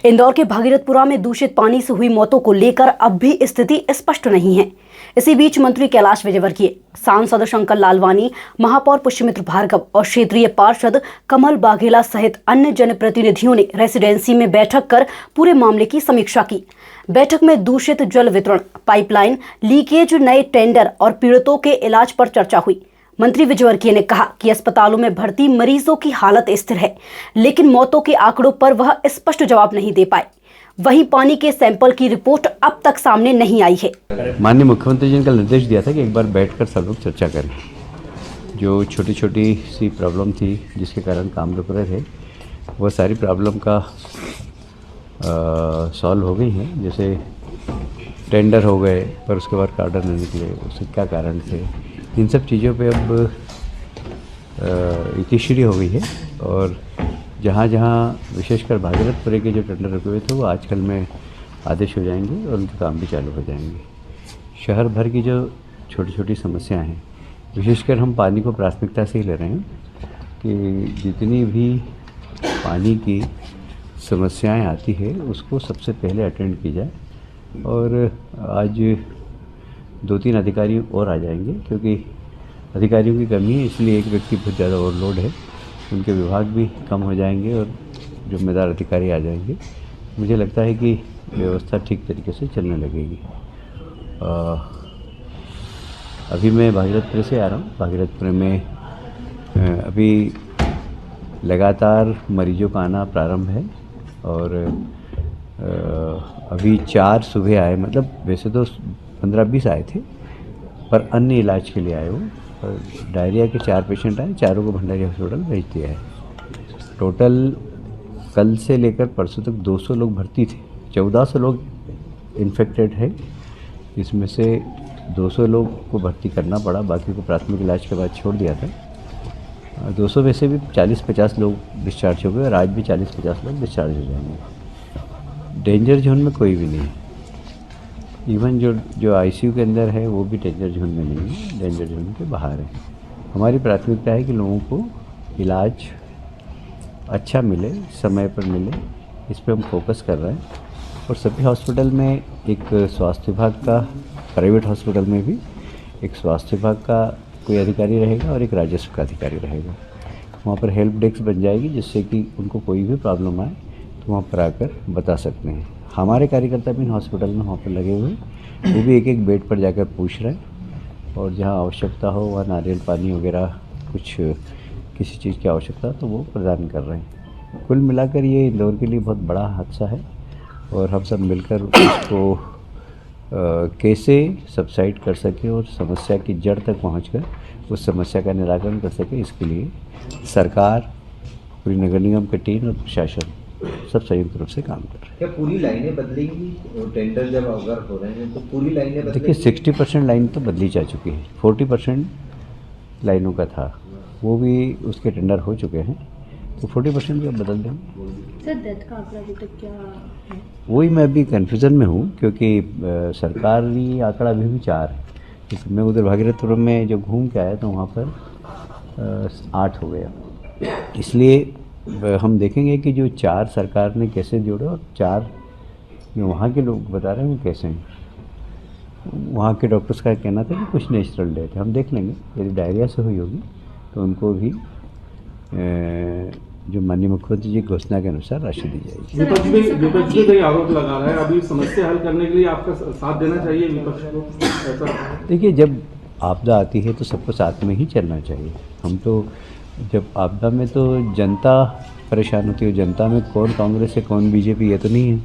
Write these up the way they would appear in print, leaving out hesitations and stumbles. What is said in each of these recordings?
इंदौर के भागीरथपुरा में दूषित पानी से हुई मौतों को लेकर अब भी स्थिति स्पष्ट नहीं है। इसी बीच मंत्री कैलाश विजयवर्गीय, सांसद शंकर लालवानी, महापौर पुष्यमित्र भार्गव और क्षेत्रीय पार्षद कमल बाघेला सहित अन्य जनप्रतिनिधियों ने रेसिडेंसी में बैठक कर पूरे मामले की समीक्षा की। बैठक में दूषित जल वितरण, पाइपलाइन लीकेज, नए टेंडर और पीड़ितों के इलाज पर चर्चा हुई। मंत्री विजयवर्गीय ने कहा कि अस्पतालों में भर्ती मरीजों की हालत स्थिर है, लेकिन मौतों के आंकड़ों पर वह स्पष्ट जवाब नहीं दे पाए। वहीं पानी के सैंपल की रिपोर्ट अब तक सामने नहीं आई है। माननीय मुख्यमंत्री जी ने कल निर्देश दिया था कि एक बार बैठकर सब लोग चर्चा करें। जो छोटी छोटी सी प्रॉब्लम थी जिसके कारण काम रुक रहे थे, वो सारी प्रॉब्लम का सॉल्व हो गई है। जैसे टेंडर हो गए पर उसके बाद कार्डर नहीं निकले, उसके क्या कारण थे, इन सब चीज़ों पे अब इतिश्री हो गई है। और जहाँ जहाँ विशेषकर भागीरथपुरे के जो टेंडर रुके हुए थे वो आजकल में आदेश हो जाएंगे और उनके काम भी चालू हो जाएंगे। शहर भर की जो छोटी छोटी समस्याएं हैं, विशेषकर हम पानी को प्राथमिकता से ही ले रहे हैं कि जितनी भी पानी की समस्याएं आती है उसको सबसे पहले अटेंड की जाए। और आज 2-3 अधिकारी और आ जाएंगे क्योंकि अधिकारियों की कमी है, इसलिए एक व्यक्ति बहुत ज़्यादा ओवरलोड है। उनके विभाग भी कम हो जाएंगे और जिम्मेदार अधिकारी आ जाएंगे। मुझे लगता है कि व्यवस्था ठीक तरीके से चलने लगेगी। अभी मैं भागीरथपुर से आ रहा हूँ। भागीरथपुर में अभी लगातार मरीजों का आना प्रारंभ है और अभी 4 सुबह आए, मतलब वैसे तो 15-20 आए थे पर अन्य इलाज के लिए आए वो। और डायरिया के 4 पेशेंट आए, चारों को भंडारी हॉस्पिटल भेज दिया है। टोटल कल से लेकर परसों तक 200 लोग भर्ती थे, 1400 लोग इन्फेक्टेड है। इसमें से 200 लोग को भर्ती करना पड़ा, बाकी को प्राथमिक इलाज के बाद छोड़ दिया था। 200 में से भी 40-50 लोग डिस्चार्ज हो गए और आज भी 40-50 लोग डिस्चार्ज हो जाएंगे। डेंजर जोन में कोई भी नहीं है। इवन जो आईसीयू के अंदर है वो भी डेंजर जोन में नहीं है, डेंजर जोन के बाहर है। हमारी प्राथमिकता है कि लोगों को इलाज अच्छा मिले, समय पर मिले, इस पर हम फोकस कर रहे हैं। और सभी हॉस्पिटल में एक स्वास्थ्य विभाग का, प्राइवेट हॉस्पिटल में भी एक स्वास्थ्य विभाग का कोई अधिकारी रहेगा और एक राजस्व का अधिकारी रहेगा। वहाँ पर हेल्प डेस्क बन जाएगी जिससे कि उनको कोई भी प्रॉब्लम आए तो वहाँ पर आकर बता सकते हैं। हमारे कार्यकर्ता भी इन हॉस्पिटल में वहाँ पर लगे हुए, वो भी एक एक बेड पर जाकर पूछ रहे हैं और जहाँ आवश्यकता हो वहाँ नारियल पानी वगैरह कुछ किसी चीज़ की आवश्यकता तो वो प्रदान कर रहे हैं। कुल मिलाकर ये इंदौर के लिए बहुत बड़ा हादसा है और हम सब मिलकर उसको कैसे सबसाइड कर सके और समस्या की जड़ तक पहुँचकर उस समस्या का निराकरण कर सके, इसके लिए सरकार, पूरी नगर निगम की टीम और प्रशासन सब संयुक्त रूप से काम कर रहे हैं। क्या पूरी लाइनें बदलेंगी? टेंडर जब अगर हो रहे हैं तो पूरी लाइनें बदलेंगी? देखिए 60% लाइन तो बदली जा चुकी है, 40% लाइनों का था वो भी उसके टेंडर हो चुके हैं, तो 40% भी अब बदल देंगे। सर डेथ का आंकड़ा अभी तक क्या है? वही मैं अभी कन्फ्यूज़न में हूँ क्योंकि सरकारी आंकड़ा अभी भी 4 है। क्योंकि मैं उधर भागीरथपुर में जब घूम के आया तो वहाँ पर 8 हो गया। इसलिए हम देखेंगे कि जो 4 सरकार ने कैसे जोड़े और 4 जो वहाँ के लोग बता रहे हैं वो कैसे हैं। वहाँ के डॉक्टर्स का कहना था कि कुछ नेचुरल डेथ है, हम देख लेंगे। यदि डायरिया से हुई होगी तो उनको भी जो माननीय मुख्यमंत्री जी की घोषणा के अनुसार राशि दी जाएगी। विपक्ष भी कई आरोप लगा रहा है, अभी समस्या हल करने के लिए आपका साथ देना चाहिए विपक्ष को, ऐसा? देखिए, जब आपदा आती है तो सबको साथ में ही चलना चाहिए। हम तो जब आपदा में तो जनता परेशान होती है, जनता में कौन कांग्रेस है कौन बीजेपी ये तो नहीं है,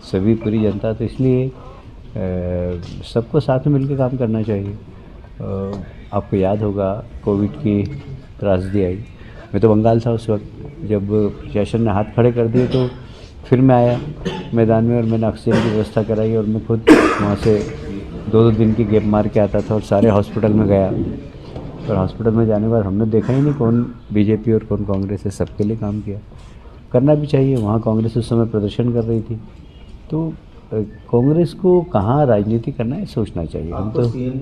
सभी पूरी जनता। तो इसलिए सबको साथ में मिलकर काम करना चाहिए। आपको याद होगा कोविड की त्रासदी आई, मैं तो बंगाल था उस वक्त, जब प्रशासन ने हाथ खड़े कर दिए तो फिर मैं आया मैदान में और मैंने ऑक्सीजन की व्यवस्था कराई और मैं खुद वहाँ से 2-2 दिन की गैप मार के आता था और सारे हॉस्पिटल में गया। और हॉस्पिटल में जाने के बाद हमने देखा ही नहीं कौन बीजेपी और कौन कांग्रेस है, सबके लिए काम किया। करना भी चाहिए। वहाँ कांग्रेस उस समय प्रदर्शन कर रही थी, तो कांग्रेस को कहाँ राजनीति करना है सोचना चाहिए। हम तो सीएम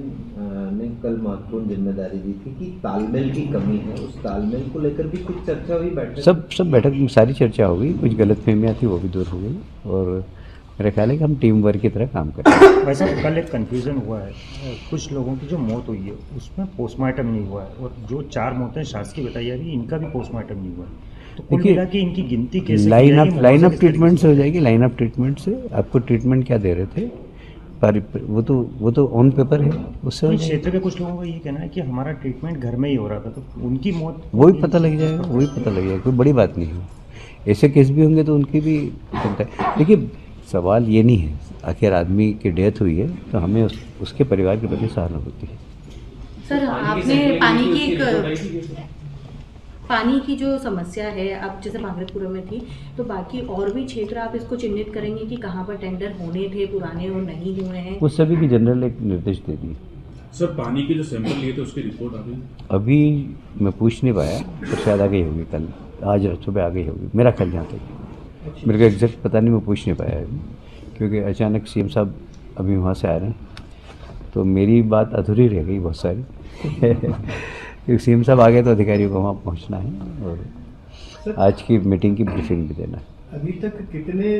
ने आपने कल महत्वपूर्ण जिम्मेदारी दी थी कि तालमेल की कमी है, उस तालमेल को लेकर भी कुछ चर्चा हुई बैठक? सब बैठक में सारी चर्चा हो गई, कुछ गलतफहमियां थी वो भी दूर हो गई और मेरा ख्याल है कि हम टीम वर्क की तरह काम करें। वैसे कल एक कन्फ्यूज़न हुआ है, कुछ लोगों की जो मौत हुई है उसमें पोस्टमार्टम नहीं हुआ है और जो 4 मौतें शासकीय बताई जा रही है इनका भी पोस्टमार्टम नहीं हुआ है। तो कुल देखिए, मिला के इनकी गिनती कैसे लाइन ऑफ ट्रीटमेंट से हो जाएगी। लाइन ऑफ ट्रीटमेंट से आपको ट्रीटमेंट क्या दे रहे थे पर वो तो ऑन पेपर है, उससे हो जाएगी। क्षेत्र के कुछ लोगों का ये कहना है कि हमारा ट्रीटमेंट घर में ही हो रहा था, तो उनकी मौत वही पता लग जाएगा, कोई बड़ी बात नहीं है। ऐसे केस भी होंगे तो उनकी भी चिंता है। देखिए, सवाल ये नहीं है, आखिर आदमी की डेथ हुई है तो हमें उसके परिवार के प्रति सहानुभूति है। सर, आपने पानी की जो समस्या है, अब जैसे भागलपुर में थी, तो बाकी और भी क्षेत्र आप इसको चिन्हित करेंगे कि कहाँ पर टेंडर होने थे, पुराने और नहीं हुए हैं? वो सभी की जनरल एक निर्देश दे दिए। सर, पानी के जो सैंपल लिए थे उसकी रिपोर्ट आ गई? अभी मैं पूछ नहीं पाया, तो शायद आ गई होगी, कल आज सुबह आ गई होगी मेरा ख्याल। जहाँ तक मेरे को एग्जैक्ट पता नहीं, मैं पूछ नहीं पाया अभी, क्योंकि अचानक सीएम साहब अभी वहाँ से आ रहे हैं तो मेरी बात अधूरी रह गई बहुत सारी। क्योंकि सीएम साहब आ गए तो अधिकारियों को वहाँ पहुँचना है और आज की मीटिंग की ब्रीफिंग भी देना है। अभी तक कितने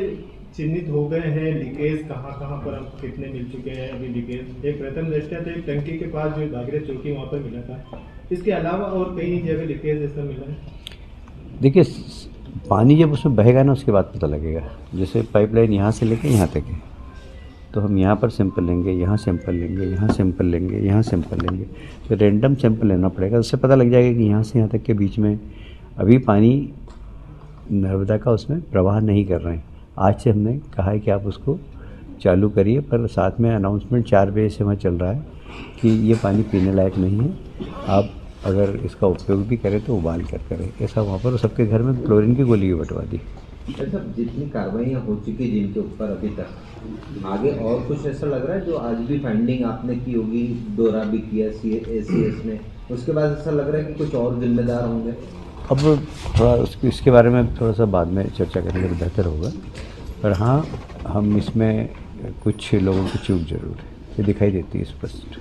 चिन्हित हो गए हैं लीकेज, कहाँ पर अब कितने मिल चुके हैं अभी लीकेज? एक प्रथम दृष्टया तो एक टंकी के पास जो बागरे चौकी वहाँ पर मिला था, इसके अलावा और कई जगह लीकेज ऐसा मिला है? देखिए, पानी जब उसमें बहेगा ना उसके बाद पता लगेगा। जैसे पाइपलाइन यहाँ से लेके यहाँ तक है तो हम यहाँ पर सैंपल लेंगे, यहाँ सैंपल लेंगे, यहाँ सैंपल लेंगे, यहाँ सैंपल लेंगे, तो रैंडम सैंपल लेना पड़ेगा। उससे पता लग जाएगा कि यहाँ से यहाँ तक के बीच में अभी पानी नर्मदा का उसमें प्रवाह नहीं कर रहे हैं। आज से हमने कहा है कि आप उसको चालू करिए, पर साथ में अनाउंसमेंट 4 बजे से वहाँ चल रहा है कि ये पानी पीने लायक नहीं है, आप अगर इसका उपयोग भी करें तो उबाल कर करें। ऐसा वहाँ पर सबके घर में क्लोरीन की गोली भी बंटवा दी। सर, जितनी कार्रवाइयाँ हो चुकी जिनके ऊपर अभी तक, आगे और कुछ ऐसा लग रहा है जो आज भी फाइंडिंग आपने की होगी, दौरा भी किया ACS ने, उसके बाद ऐसा लग रहा है कि कुछ और जिम्मेदार होंगे? अब थोड़ा इसके बारे में थोड़ा सा बाद में चर्चा करेंगे तो बेहतर होगा, पर हाँ, हम इसमें कुछ लोगों की चूक जरूर है, ये दिखाई देती है स्पष्ट।